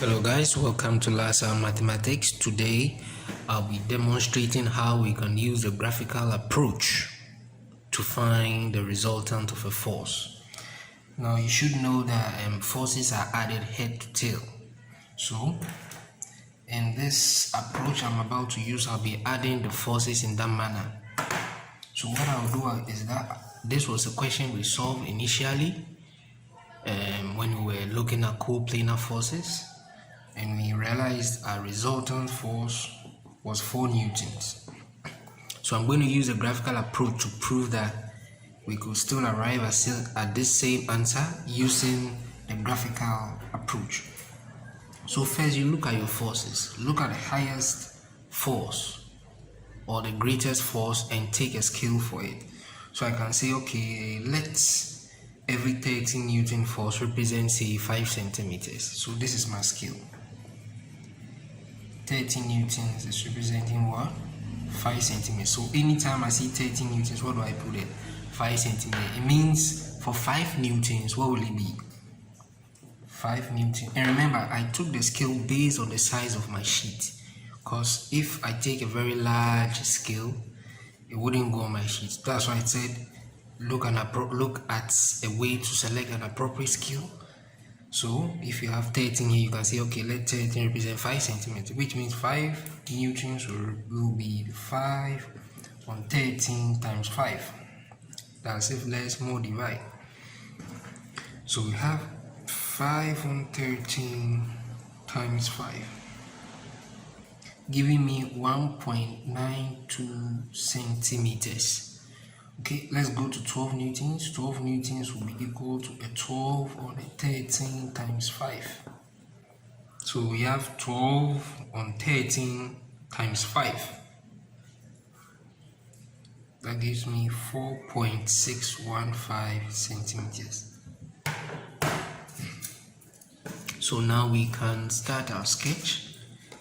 Hello guys, welcome to LASA Mathematics. Today I'll be demonstrating how we can use the graphical approach to find the resultant of a force. Now you should know that forces are added head to tail. So in this approach I'm about to use, I'll be adding the forces in that manner. So what I'll do is that this was a question we solved initially when we were looking at coplanar forces, and we realized our resultant force was 4 newtons. So I'm going to use a graphical approach to prove that we could still arrive at this same answer using the graphical approach. So first you look at your forces. Look at the highest force or the greatest force and take a scale for it. So I can say, okay, let's every 30 Newton force represent say 5 centimeters. So this is my scale. 30 newtons is representing what? 5 centimeters. So anytime I see 30 newtons, what do I put it? 5 centimeters. It means for 5 newtons, what will it be? 5 newtons. And remember, I took the scale based on the size of my sheet, because if I take a very large scale, it wouldn't go on my sheet. That's why I said look at a way to select an appropriate scale. So if you have 13 here, you can say, okay, let 13 represent 5 centimeters, which means 5 newtons will be 5 on 13 times 5. That's if let's more divide. So we have 5 on 13 times 5, giving me 1.92 centimeters. Okay, let's go to 12 newtons. 12 newtons will be equal to a 12 on a 13 times 5. So we have 12 on 13 times 5. That gives me 4.615 centimeters. So now we can start our sketch.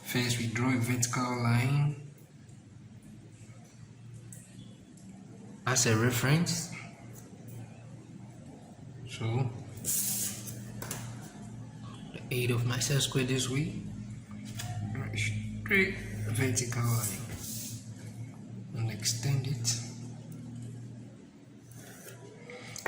First we draw a vertical line as a reference. So the aid of my set square this way, draw a straight vertical line and extend it.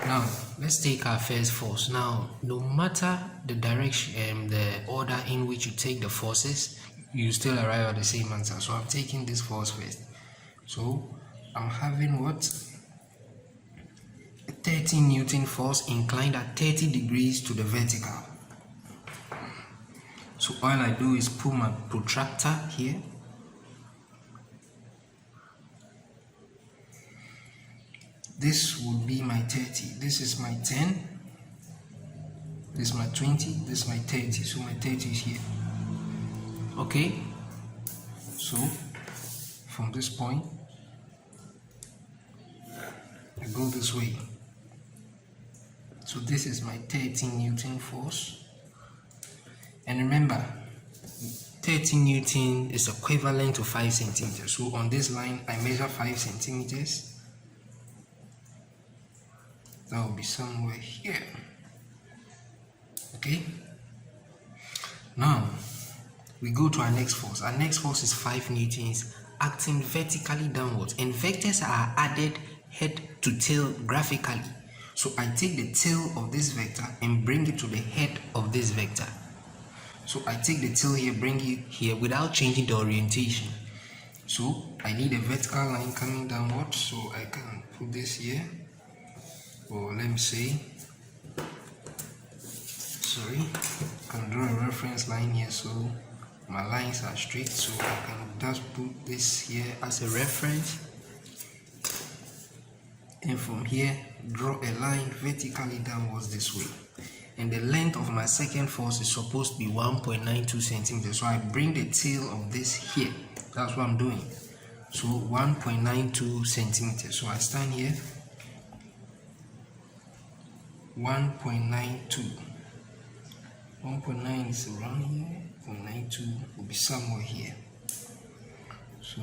Now let's take our first force. Now no matter the direction the order in which you take the forces, you still arrive at the same answer. So I'm taking this force first. So I'm having what? 30 Newton force inclined at 30 degrees to the vertical. So all I do is pull my protractor here. This would be my 30. This is my 10. This is my 20. This is my 30. So my 30 is here. Okay. So from this point, I go this way. So this is my 13 Newton force. And remember, 13 Newton is equivalent to 5 centimeters. So on this line, I measure 5 centimeters. That will be somewhere here. Okay. Now, we go to our next force. Our next force is 5 newtons acting vertically downwards. And vectors are added head to tail graphically. So I take the tail of this vector and bring it to the head of this vector. So I take the tail here, bring it here without changing the orientation. So I need a vertical line coming downwards, so I can put this here. Or let me say, sorry, I can draw a reference line here so my lines are straight. So I can just put this here as a reference. And from here, draw a line vertically downwards this way. And the length of my second force is supposed to be 1.92 centimeters. So I bring the tail of this here. That's what I'm doing. So 1.92 centimeters. So I stand here. 1.92. 1.9 is around here. 0.92 will be somewhere here. So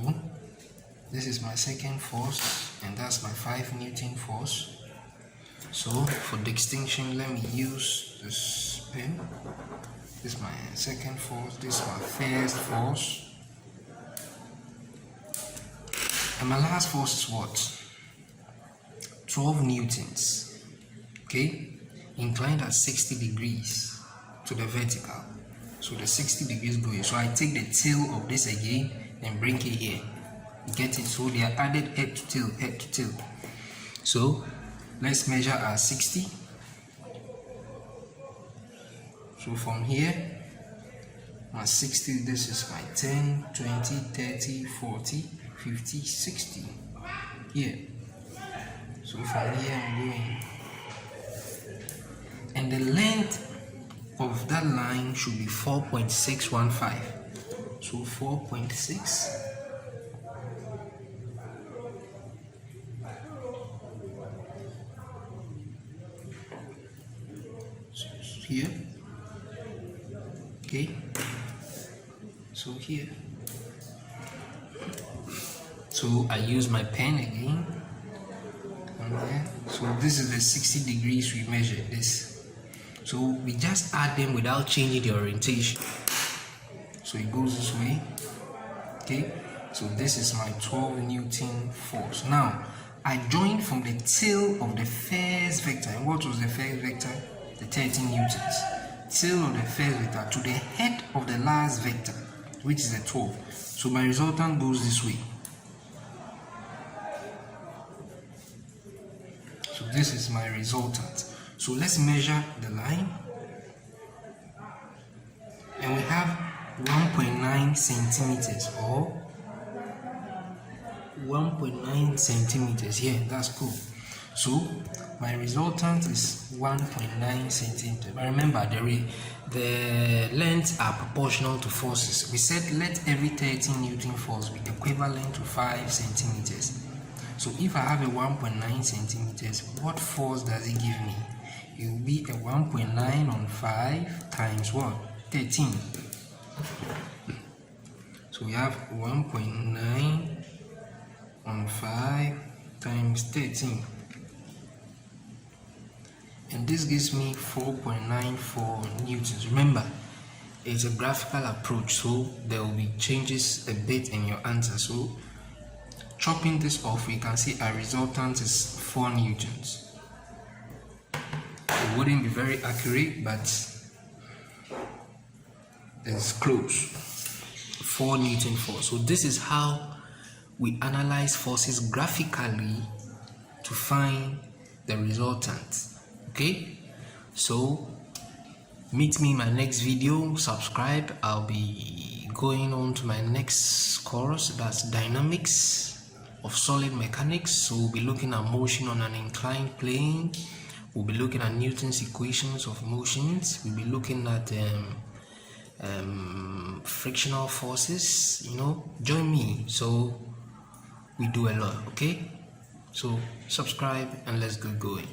this is my second force, and that's my 5 Newton force. So for distinction, let me use this pen. This is my second force, this is my first force. And my last force is what? 12 newtons. Okay? Inclined at 60 degrees to the vertical. So the 60 degrees go here. So I take the tail of this again and bring it here. Get it? So they are added head to tail, head to tail. So let's measure our 60. So from here, my 60, this is my 10, 20, 30, 40, 50, 60. Here. So from here I'm going. And the length of that line should be 4.615. So 4.6. Here. Okay. So here. So I use my pen again. Okay. So this is the 60 degrees we measured this. So we just add them without changing the orientation. So it goes this way. Okay. So this is my 12 Newton force. Now I joined from the tail of the first vector. And what was the first vector? The 13 newtons. Tail of the first vector to the head of the last vector, which is the 12. So my resultant goes this way. So this is my resultant. So let's measure the line. And we have 1.9 centimeters or 1.9 centimeters. Yeah, that's cool. So my resultant is 1.9 centimeters. But remember, the lengths are proportional to forces. We said let every 13 Newton force be equivalent to 5 centimeters. So if I have a 1.9 centimeters, what force does it give me? It will be a 1.9 on 5 times what? 13. So we have 1.9 on 5 times 13. And this gives me 4.94 newtons. Remember, it's a graphical approach, so there will be changes a bit in your answer. So chopping this off, we can see our resultant is 4 newtons. It wouldn't be very accurate, but it's close. 4 Newton force. So this is how we analyze forces graphically to find the resultant. Okay, so meet me in my next video. Subscribe. I'll be going on to my next course, that's dynamics of solid mechanics. So we'll be looking at motion on an inclined plane. We'll be looking at Newton's equations of motions. We'll be looking at frictional forces. Join me. So we do a lot. Okay, so subscribe and let's get going.